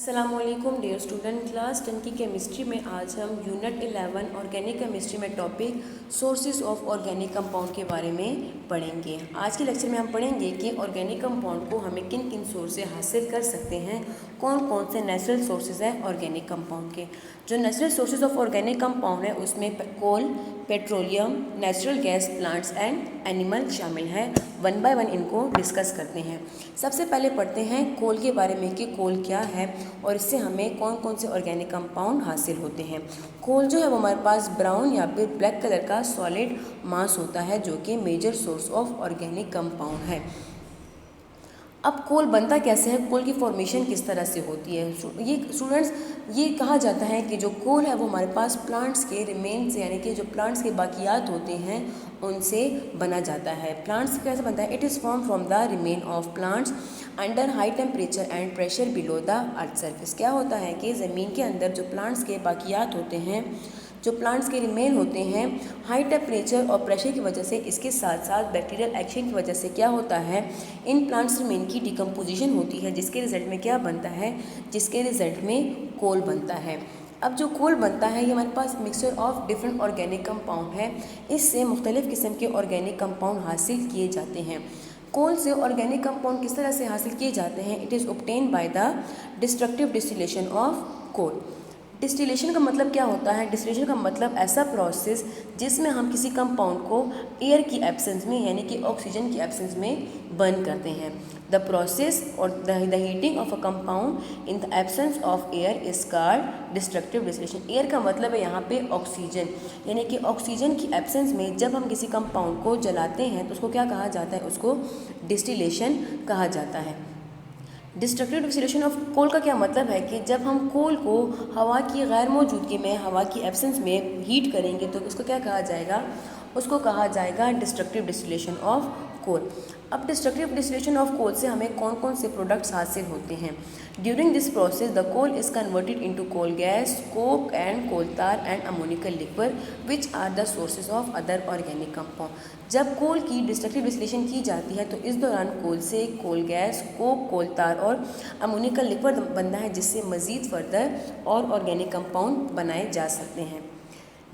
अस्सलामुअलैकुम dear student, class 10 की chemistry में आज हम यूनिट 11 ऑर्गेनिक केमिस्ट्री में topic sources of organic compound के बारे में पढ़ेंगे। आज के लेक्चर में हम पढ़ेंगे कि ऑर्गेनिक कंपाउंड को हमें किन किन सोर्स से हासिल कर सकते हैं, कौन कौन से नेचुरल सोर्सेज हैं ऑर्गेनिक कंपाउंड के। जो natural sources of organic compound है उसमें coal, petroleum, natural gas, plants and animal शामिल हैं। वन बाय वन इनको डिस्कस करते हैं। सबसे पहले पढ़ते हैं कोल के बारे में कि कोल क्या है और इससे हमें कौन कौन से ऑर्गेनिक कंपाउंड हासिल होते हैं। कोल जो है वो हमारे पास ब्राउन या फिर ब्लैक कलर का सॉलिड मास होता है जो कि major source of organic compound है। अब कोल बनता कैसे है, कोल की फॉर्मेशन किस तरह से होती है। ये स्टूडेंट्स, ये कहा जाता है कि जो कोल है वो हमारे पास प्लांट्स के रिमेन से, यानी कि जो प्लांट्स के बाकियात होते हैं उनसे बना जाता है। प्लांट्स कैसे बनता है? It is form from the remain of plants under high temperature and pressure below the earth surface. क्या होता है कि ज़मीन के अंदर जो प्लांट्स के बाकियात होते हैं, जो प्लांट्स के रिमेन होते हैं, हाई टेम्परेचर और प्रेशर की वजह से, इसके साथ साथ बैक्टीरियल एक्शन की वजह से क्या होता है, इन प्लांट्स रिमेन की डिकम्पोजिशन होती है, जिसके रिजल्ट में क्या बनता है, जिसके रिजल्ट में कोल बनता है। अब जो कोल बनता है ये हमारे पास mixture of different organic compound है। इससे मुख्तलिफ़ किस्म के ऑर्गेनिक कंपाउंड हासिल किए जाते हैं। कोल से ऑर्गेनिक कंपाउंड किस तरह से हासिल किए जाते हैं? It is obtain by the destructive distillation of coal. Distillation का मतलब क्या होता है? डिस्टिलेशन का मतलब ऐसा प्रोसेस जिसमें हम किसी कंपाउंड को एयर की एब्सेंस में, यानी कि ऑक्सीजन की एब्सेंस में बर्न करते हैं। द प्रोसेस और the heating of a compound in the absence of air is called destructive distillation. Air का मतलब है यहाँ पे ऑक्सीजन, यानी कि ऑक्सीजन की एब्सेंस में जब हम किसी कंपाउंड को जलाते हैं तो उसको क्या कहा जाता है? उसको डिस्टिलेशन कहा जाता है। डिस्ट्रक्टिव डिस्टिलेशन ऑफ कोल का क्या मतलब है कि जब हम कोल को हवा की गैर मौजूदगी में, हवा की एब्सेंस में हीट करेंगे तो उसको क्या कहा जाएगा? उसको कहा जाएगा डिस्ट्रक्टिव डिस्टिलेशन ऑफ कोल। अब डिस्ट्रक्टिव डिस्टिलेशन ऑफ कोल से हमें कौन कौन से प्रोडक्ट्स हासिल होते हैं? During this process the coal is converted into coal gas, coke and coal tar and ammoniacal liquid which are the sources of other organic compound. जब कोल की डिस्ट्रक्टिव डिस्टिलेशन की जाती है तो इस दौरान कोल से कोल गैस, कोक, कोल तार और अमोनिकल लिक्विड बनता है, जिससे मज़ीद फर्दर और ऑर्गेनिक कंपाउंड बनाए जा सकते हैं।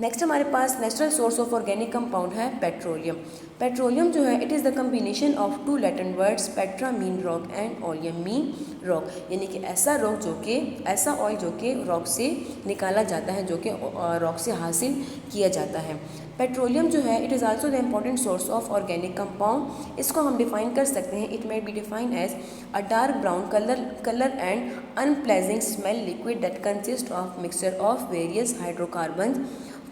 नेक्स्ट हमारे पास natural source of organic compound है पेट्रोलियम। पेट्रोलियम जो है it is the combination of two Latin words petra mean rock and oleum mean rock, यानी कि ऐसा रॉक जो कि, ऐसा ऑयल जो कि रॉक से निकाला जाता है, जो कि रॉक से हासिल किया जाता है। पेट्रोलियम जो है it is also the important source of organic compound. इसको हम डिफाइन कर सकते हैं, it may be defined as a dark brown colour and unpleasant smell liquid that consist of mixture of various hydrocarbon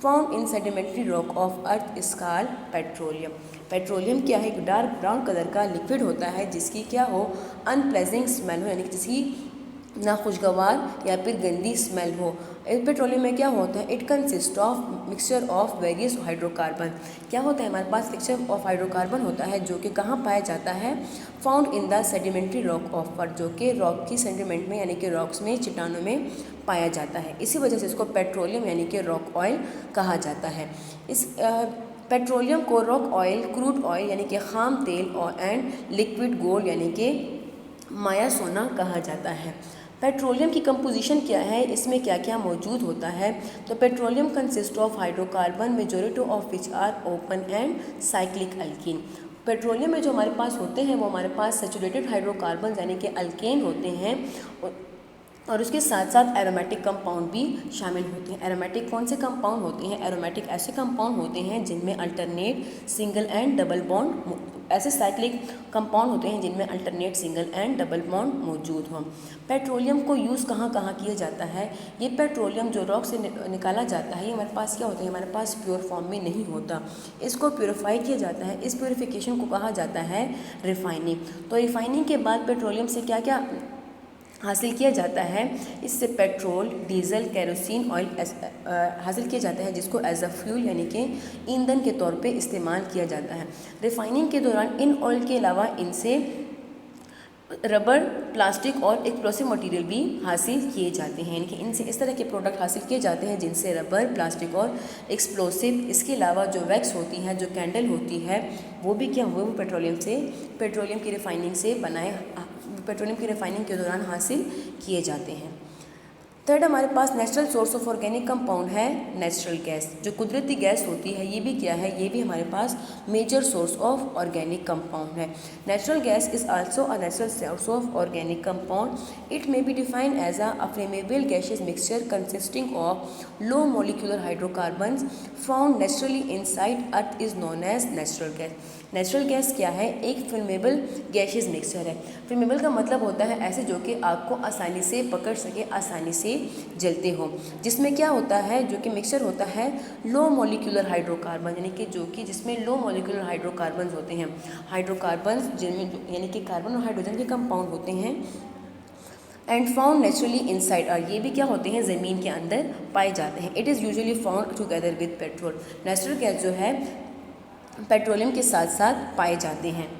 found in sedimentary rock of earth is called petroleum. Petroleum क्या है? एक dark brown colour का liquid होता है जिसकी क्या हो, unpleasant smell हो, यानी कि जिसकी नाखुशगवार या फिर गंदी स्मेल हो। इस पेट्रोलियम में क्या होता है? It consist of mixture of various hydrocarbon. क्या होता है? हमारे पास मिक्सचर ऑफ हाइड्रोकार्बन होता है जो कि कहाँ पाया जाता है? Found in the sedimentary rock of अर्थ, जो कि रॉक की सेडिमेंट में, यानी कि रॉक्स में, चट्टानों में पाया जाता है। इसी वजह से इसको पेट्रोलियम यानी कि रॉक ऑयल कहा जाता है। इस पेट्रोलियम को रॉक ऑयल, क्रूड ऑयल यानी कि खाम तेल और एंड लिक्विड गोल्ड यानी कि माया सोना कहा जाता है। पेट्रोलियम की कंपोजिशन क्या है, इसमें क्या क्या मौजूद होता है? तो petroleum consist of hydrocarbon majority of which are open and cyclic alkene. Petroleum में जो हमारे पास होते हैं वो हमारे पास सैचुरेटेड हाइड्रोकार्बन यानी कि अल्केन होते हैं, और उसके साथ साथ एरोमेटिक कंपाउंड भी शामिल होते हैं। एरोमेटिक कौन से कंपाउंड होते हैं? एरोमेटिक ऐसे कंपाउंड होते हैं जिनमें alternate, single and double bond, ऐसे साइक्लिक कंपाउंड होते हैं जिनमें alternate, single and double bond मौजूद हों। पेट्रोलियम को यूज़ कहाँ कहाँ किया जाता है? ये पेट्रोलियम जो रॉक से निकाला जाता है ये हमारे पास क्या होता है? हमारे पास प्योर फॉर्म में नहीं होता, इसको प्योरीफाई किया जाता है। इस प्योरीफिकेशन को कहा जाता है रिफाइनिंग। तो रिफाइनिंग के बाद पेट्रोलियम से क्या क्या हासिल किया जाता है? इससे पेट्रोल, डीजल, केरोसिन ऑयल हासिल किया जाता है, जिसको एज अ फ्यूल यानी कि ईंधन के तौर पे इस्तेमाल किया जाता है। रिफाइनिंग के दौरान इन ऑयल के अलावा इनसे रबर, प्लास्टिक और एक्सप्लोसिव मटेरियल भी हासिल किए जाते हैं, यानी कि इनसे इस तरह के प्रोडक्ट हासिल किए जाते हैं जिनसे रबर, प्लास्टिक और एक्सप्लोसिव, इसके अलावा जो वैक्स होती है, जो कैंडल होती है, वो भी क्या हुए, वो पेट्रोलियम की रिफाइनिंग से बनाए, पेट्रोलियम की रिफाइनिंग के दौरान हासिल किए जाते हैं। थर्ड हमारे पास natural source of organic compound है नेचुरल गैस। जो कुदरती गैस होती है ये भी क्या है, ये भी हमारे पास major source of organic compound है। Natural gas is also a natural source of organic compound. It may be defined as a flammable gaseous mixture consisting of low molecular hydrocarbons found naturally inside earth is known as natural gas. Natural gas क्या है, एक flammable gaseous mixture है। Flammable का मतलब होता है ऐसे जो कि आग को आसानी से पकड़ सके, आसानी से जलते हो, जिसमें क्या होता है, जो कि मिक्सचर होता है लो मोलिकुलर हाइड्रोकार्बन, यानी कि जो कि जिसमें लो मोलिकुलर हाइड्रोकार्बन होते हैं। हाइड्रोकार्बन जिनमें यानी कि कार्बन और हाइड्रोजन के कंपाउंड होते हैं। एंड फाउंड नेचुरली इनसाइड और ये भी क्या होते हैं, ज़मीन के अंदर पाए जाते हैं। It is usually found together with petrol. Natural gas जो है पेट्रोलियम के साथ साथ पाए जाते हैं।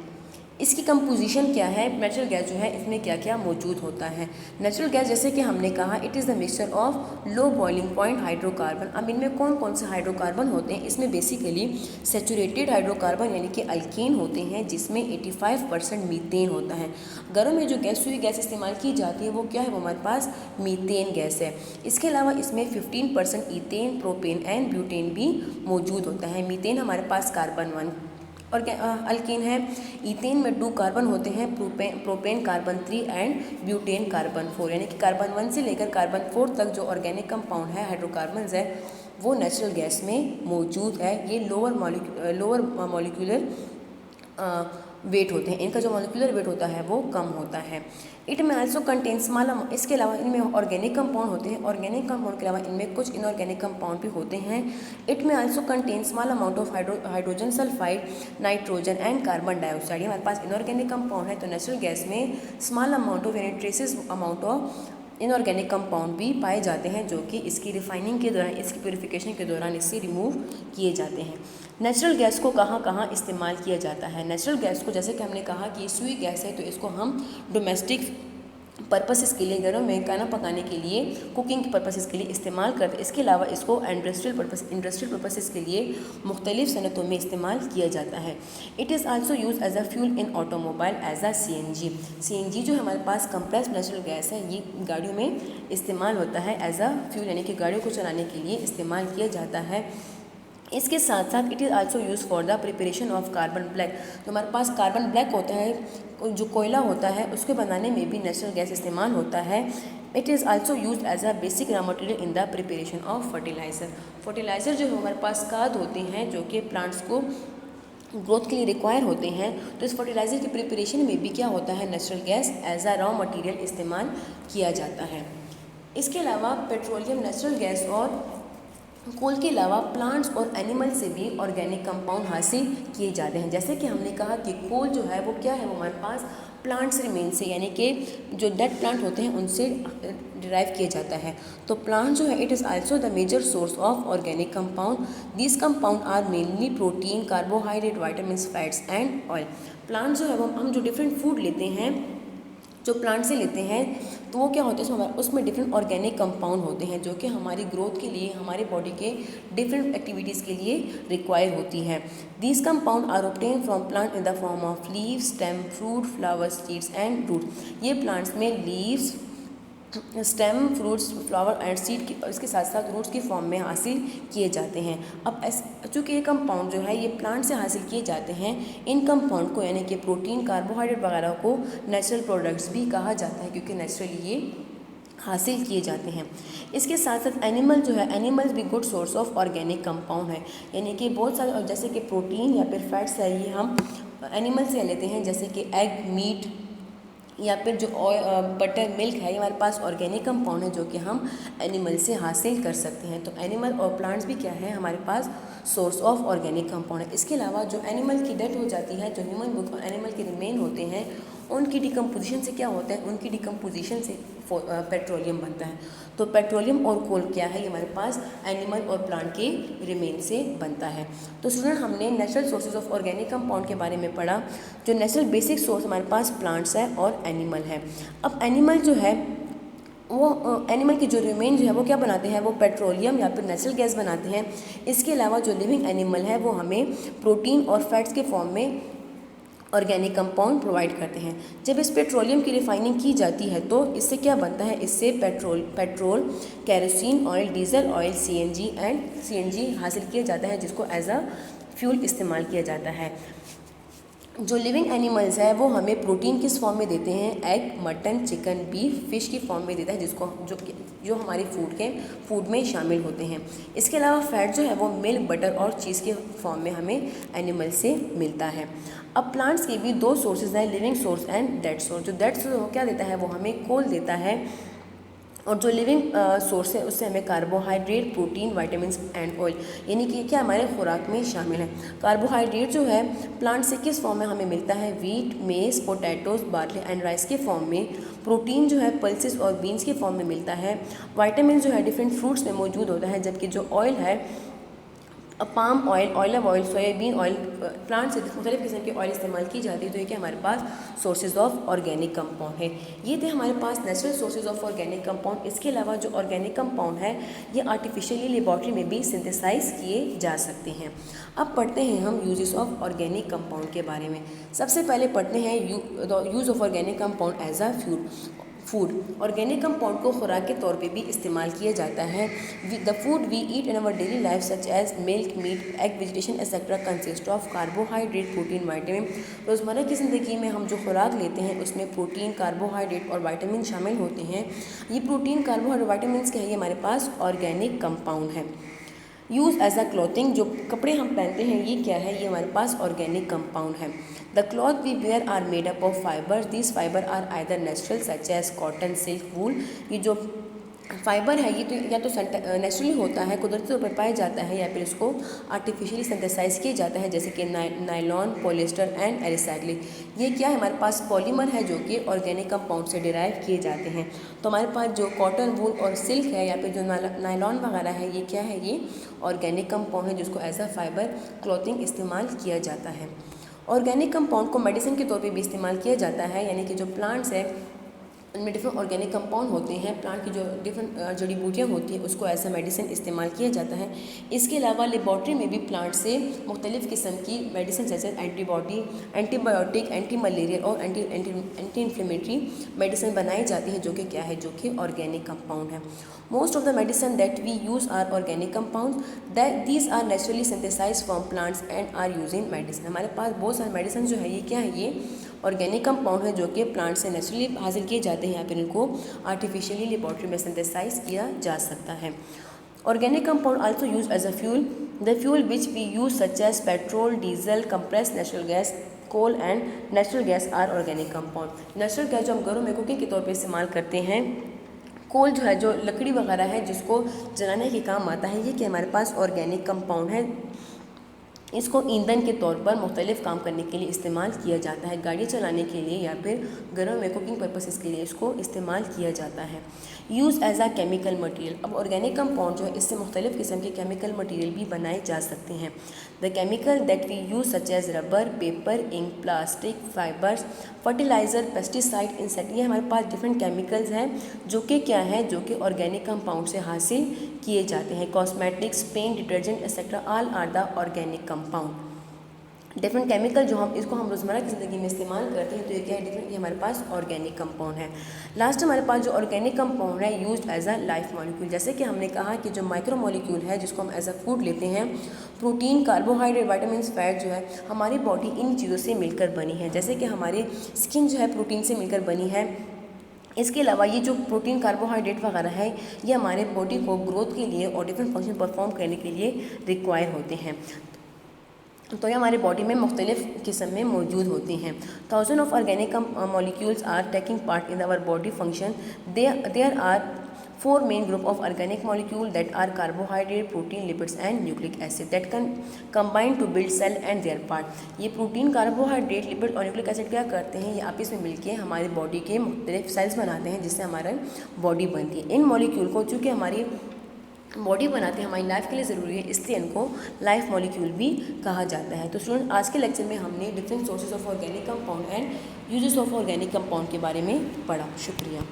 इसकी कंपोजिशन क्या है, नेचुरल गैस जो है इसमें क्या क्या मौजूद होता है। नेचुरल गैस जैसे कि हमने कहा it is the mixture of low boiling point hydrocarbon. अब इनमें कौन कौन से हाइड्रोकार्बन होते हैं, इसमें बेसिकली सेचुरेटेड हाइड्रोकार्बन यानी कि अल्कीन होते हैं, जिसमें 85% मीथेन होता है। घरों में जो गैस इस्तेमाल की जाती है वो क्या है, वो हमारे पास मीथेन गैस है। इसके अलावा इसमें 15% ईथेन, प्रोपेन एंड ब्यूटेन भी मौजूद होता है। मीथेन हमारे पास कार्बन 1 और अल्कीन है। ईथेन में 2 कार्बन होते हैं, propane carbon 3 and butane carbon 4, यानी कि कार्बन 1 से लेकर कार्बन 4 तक जो ऑर्गेनिक कंपाउंड है, हाइड्रोकार्बन है, वो नेचुरल गैस में मौजूद है। ये लोअर मॉलिक्यूलर वेट होते हैं, इनका जो मॉलिक्यूलर वेट होता है वो कम होता है। इट में आल्सो कंटेन स्मॉल, इसके अलावा इनमें ऑर्गेनिक कंपाउंड होते हैं। ऑर्गेनिक कंपाउंड के अलावा इनमें कुछ इनऑर्गेनिक कंपाउंड भी होते हैं। इट में also contain small amount of hydrogen sulphide, nitrogen and carbon dioxide. हमारे पास इनऑर्गेनिक कंपाउंड है, तो नेचुरल गैस में स्मॉल अमाउंट ऑफ यानी traces amount of inorganic compound भी पाए जाते हैं, जो कि इसकी रिफाइनिंग के दौरान, इसकी प्योरीफिकेशन के दौरान इससे रिमूव किए जाते हैं। नेचुरल गैस को कहाँ कहाँ इस्तेमाल किया जाता है। नेचुरल गैस को जैसे कि हमने कहा कि सुई गैस है, तो इसको हम डोमेस्टिक पर्पसेस के लिए, घरों में खाना पकाने के लिए, कुकिंग पर्पसेस के लिए इस्तेमाल करते हैं। इसके अलावा इसको इंडस्ट्रियल पर्पसेस के लिए मुख्तलिफ सनतों में इस्तेमाल किया जाता है। It is also use as a fuel in automobile as a CNG जो हमारे पास कंप्रेस्ड नेचुरल गैस है, ये गाड़ियों में इस्तेमाल होता है एज अ फ्यूल, यानी कि गाड़ियों को चलाने के लिए इस्तेमाल किया जाता है। इसके साथ साथ it is also use for the preparation of carbon black. तो हमारे पास कार्बन ब्लैक होता है, जो कोयला होता है, उसके बनाने में भी नेचुरल गैस इस्तेमाल होता है। It is also use as a basic raw material in the preparation of fertiliser जो हमारे पास खाद होते हैं, जो कि प्लांट्स को ग्रोथ के लिए रिक्वायर होते हैं, तो इस फर्टिलाइज़र की प्रिपरेशन में भी क्या होता है, natural gas as a raw material इस्तेमाल किया जाता है। इसके अलावा पेट्रोलियम, नेचुरल गैस और कोल के अलावा प्लांट्स और एनिमल से भी ऑर्गेनिक कंपाउंड हासिल किए जाते हैं। जैसे कि हमने कहा कि कोल जो है वो क्या है, वो हमारे पास प्लांट्स रिमेन से, यानी कि जो डेड प्लांट होते हैं उनसे डिराइव किया जाता है। तो प्लांट जो है it is also the major source of organic compound. These compound are mainly protein, carbohydrate, vitamins, fats and oil. Plant जो है वो हम जो डिफरेंट फूड लेते हैं, जो प्लांट से लेते हैं, तो वो क्या होता है, उसमें डिफरेंट ऑर्गेनिक कंपाउंड होते हैं, जो कि हमारी ग्रोथ के लिए, हमारी बॉडी के डिफरेंट एक्टिविटीज़ के लिए रिक्वायर होती है। These compound are obtain from plant in the form of leaves, stem, fruit, flowers, seeds and root. ये प्लांट्स में leaves, stem, fruits, flower and seed की, और इसके साथ साथ रूट्स की फॉर्म में हासिल किए जाते हैं। अब चूँकि ये कंपाउंड जो है ये प्लांट से हासिल किए जाते हैं, इन कंपाउंड को यानी कि प्रोटीन, कार्बोहाइड्रेट वगैरह को नेचुरल प्रोडक्ट्स भी कहा जाता है, क्योंकि नेचुरली ये हासिल किए जाते हैं। इसके साथ साथ एनिमल जो है, एनिमल्स भी good source of organic compound है, यानी कि बहुत सारे, जैसे कि प्रोटीन या फिर फैट्स है, ये हम एनिमल से लेते हैं, जैसे कि एग, मीट या फिर जो बटर, मिल्क है, ये हमारे पास ऑर्गेनिक कंपाउंड है, जो कि हम एनिमल से हासिल कर सकते हैं। तो एनिमल और प्लांट्स भी क्या है, हमारे पास सोर्स ऑफ ऑर्गेनिक कंपाउंड है। इसके अलावा जो एनिमल की डेथ हो जाती है, जो ह्यूमन एनिमल के रिमेन होते हैं, उनकी डिकम्पोजिशन से क्या होता है, उनकी डिकम्पोजिशन से पेट्रोलियम बनता है। तो पेट्रोलियम और कोल क्या है, ये हमारे पास एनिमल और प्लांट के रिमेन से बनता है। तो स्टूडेंट, हमने natural sources of organic compound के बारे में पढ़ा। जो नेचुरल बेसिक सोर्स हमारे पास प्लांट्स है और एनिमल है। अब एनिमल जो है वो, एनिमल की जो रिमेन जो है वो क्या बनाते हैं, वो पेट्रोलियम या फिर नेचुरल गैस बनाते हैं। इसके अलावा जो लिविंग एनिमल है वो हमें प्रोटीन और फैट्स के फॉर्म में ऑर्गेनिक कंपाउंड प्रोवाइड करते हैं। जब इस पेट्रोलियम की रिफाइनिंग की जाती है तो इससे क्या बनता है, इससे petrol, kerosene oil, diesel oil, CNG हासिल किया जाता है, जिसको एज अ फ्यूल इस्तेमाल किया जाता है। जो लिविंग एनिमल्स है वो हमें प्रोटीन किस फॉर्म में देते हैं, egg, mutton, chicken, beef, fish की फॉर्म में देता है, जिसको जो हमारी फूड में शामिल होते हैं। इसके अलावा फैट जो है वो मिल्क, बटर और चीज़ के फॉर्म में हमें एनिमल से मिलता है। अब प्लांट्स के भी दो सोर्सेज हैं, living source and dead source. जो डेड सोर्स वो क्या देता है, वो हमें कोल देता है, और जो लिविंग सोर्स है उससे हमें carbohydrate, protein, vitamins and oil, यानी कि क्या हमारे खुराक में शामिल है। कार्बोहाइड्रेट जो है प्लांट से किस फॉर्म में हमें मिलता है, वीट, मेज, पोटैटोज, बार्ली एंड राइस के फॉर्म में। प्रोटीन जो है पल्सेस और बीन्स के फॉर्म में मिलता है। विटामिन जो है डिफरेंट फ्रूट्स में मौजूद होता है, जबकि जो ऑयल है palm oil, olive oil, soybean oil, plant से मुख्तलिफ किस्म के ऑयल इस्तेमाल की जाती है। तो ये कि हमारे पास सोर्सेज ऑफ ऑर्गेनिक कंपाउंड है। ये थे हमारे पास natural sources of organic compound. इसके अलावा जो ऑर्गेनिक कंपाउंड है ये आर्टिफिशियली लेबॉर्ट्री में भी सिंथेसाइज किए जा सकते हैं। अब पढ़ते हैं हम यूजेस ऑफ ऑर्गेनिक कंपाउंड के बारे में। सबसे पहले पढ़ते हैं use of organic compound as a food. Organic compound को खुराक के तौर पे भी इस्तेमाल किया जाता है। The food we eat in our daily life such as milk, meat, egg, vegetation etcetera consist of carbohydrate, protein, vitamin. रोज़मर्रा की ज़िंदगी में हम जो खुराक लेते हैं उसमें प्रोटीन, कार्बोहाइड्रेट और विटामिन शामिल होते हैं। ये प्रोटीन, कार्बोहाइड्रेट, विटामिन क्या है, ये हमारे पास ऑर्गेनिक कंपाउंड है। यूज़ एज अ क्लॉथिंग, जो कपड़े हम पहनते हैं ये क्या है, ये हमारे पास ऑर्गेनिक कंपाउंड है। The cloth we wear are made up of fibre, this fibre are either natural such as cotton, silk, wool. ये जो फाइबर है ये तो या तो नेचुरली होता है, कुदरती तौर पर पाया जाता है, या फिर इसको आर्टिफिशियली सिंथेसाइज किया जाता है, जैसे कि नायलॉन, पॉलिएस्टर एंड एरिसाइक्लिक। ये क्या है, हमारे पास पॉलीमर है जो कि ऑर्गेनिक कंपाउंड से डिराइव किए जाते हैं। तो हमारे पास जो कॉटन, वूल और सिल्क है या फिर जो नायलॉन वगैरह है ये क्या है, ये ऑर्गेनिक कंपाउंड है, जिसको एज अ फाइबर क्लॉथिंग इस्तेमाल किया जाता है। ऑर्गेनिक कंपाउंड को मेडिसिन के तौर पे भी इस्तेमाल किया जाता है, यानी कि जो प्लांट्स है उनमें डिफरेंट ऑर्गेनिक कंपाउंड होते हैं, प्लांट की जो डिफरेंट जड़ी बूटियाँ होती हैं उसको ऐसा मेडिसिन इस्तेमाल किया जाता है। इसके अलावा लेबॉर्ट्री में भी प्लांट से मुख्तलिफ़ किस्म की मेडिसिन जैसे एंटीबायोटिक, एंटी मलेरियल और एंटी इन्फ्लेमेटरी मेडिसिन बनाई जाती है, जो कि क्या है, जो कि ऑर्गेनिक कंपाउंड है। Most of the medicine that we use are organic compound, that these are naturally synthesise from plants and are use in medicine. हमारे पास बहुत सारे मेडिसिन जो है ये क्या है, ये ऑर्गेनिक कंपाउंड है, जो कि प्लांट से नेचुरली हासिल किए जाते हैं या फिर इनको आर्टिफिशियली लेबॉर्ट्री में सिंथेसाइज किया जा सकता है। Organic compound also use as a fuel, the fuel which we use such as petrol, diesel, compressed natural gas, coal and natural gas are organic compound. Natural gas जो हम घरों में cooking के तौर पर इस्तेमाल करते हैं, कोल जो है जो लकड़ी वगैरह है जिसको जलाने के काम आता है, ये कि हमारे पास ऑर्गेनिक कंपाउंड है। इसको ईंधन के तौर पर मुख्तलिफ काम करने के लिए इस्तेमाल किया जाता है, गाड़ी चलाने के लिए या फिर घरों में कुकिंग पर्पसेस के लिए इसको इस्तेमाल किया जाता है। यूज़ एज आ केमिकल मटेरियल, अब ऑर्गेनिक कंपाउंड जो है इससे मुख्तलिफ किस्म के केमिकल मटेरियल भी बनाए जा सकते हैं। The chemical that we use such as rubber, paper, ink, plastic, fibres, fertiliser, pesticide, insect, ये हमारे पास डिफरेंट केमिकल्स हैं जो कि क्या है, जो कि ऑर्गेनिक कंपाउंड से हासिल किए जाते हैं। Cosmetics, paint, detergent etcetera all are the organic compound. Different chemical जो हम रोज़मर्रा की ज़िंदगी में इस्तेमाल करते हैं, तो ये क्या है, डिफरेंट, ये हमारे पास ऑर्गेनिक कंपाउंड है। लास्ट हमारे पास जो ऑर्गेनिक कंपाउंड है used as a life molecule, जैसे कि हमने कहा कि जो माइक्रो मॉलिक्यूल है जिसको हम एज अ फूड लेते हैं, प्रोटीन, कार्बोहाइड्रेट, विटामिन, फैट जो है हमारी बॉडी इन चीज़ों से मिलकर बनी है। जैसे कि हमारी स्किन जो है प्रोटीन से मिलकर बनी है। इसके अलावा ये जो प्रोटीन, कार्बोहाइड्रेट वगैरह है ये हमारे बॉडी को ग्रोथ के लिए और डिफरेंट फंक्शन परफॉर्म करने के लिए रिक्वायर होते हैं। तो ये हमारे बॉडी में मुख्तलिफ किस्म में मौजूद होती हैं। Thousand of organic molecules are taking part in our body function. There are 4 main group of organic molecule that are carbohydrate, protein, lipids and nucleic acid that can combine to build cell and their part. ये protein, carbohydrate, lipid और nucleic acid क्या करते हैं, ये आपस में मिलकर हमारी बॉडी के मुख्तलिफ सेल्स बनाते हैं जिससे हमारा बॉडी बनती है। इन मॉलिक्यूल को चूँकि हमारी बॉडी बनाते हैं, हमारी लाइफ के लिए ज़रूरी है, इसलिए इनको लाइफ मॉलिक्यूल भी कहा जाता है। तो स्टूडेंट आज के लेक्चर में हमने different sources of organic compound and uses of organic compound के बारे में पढ़ा। शुक्रिया।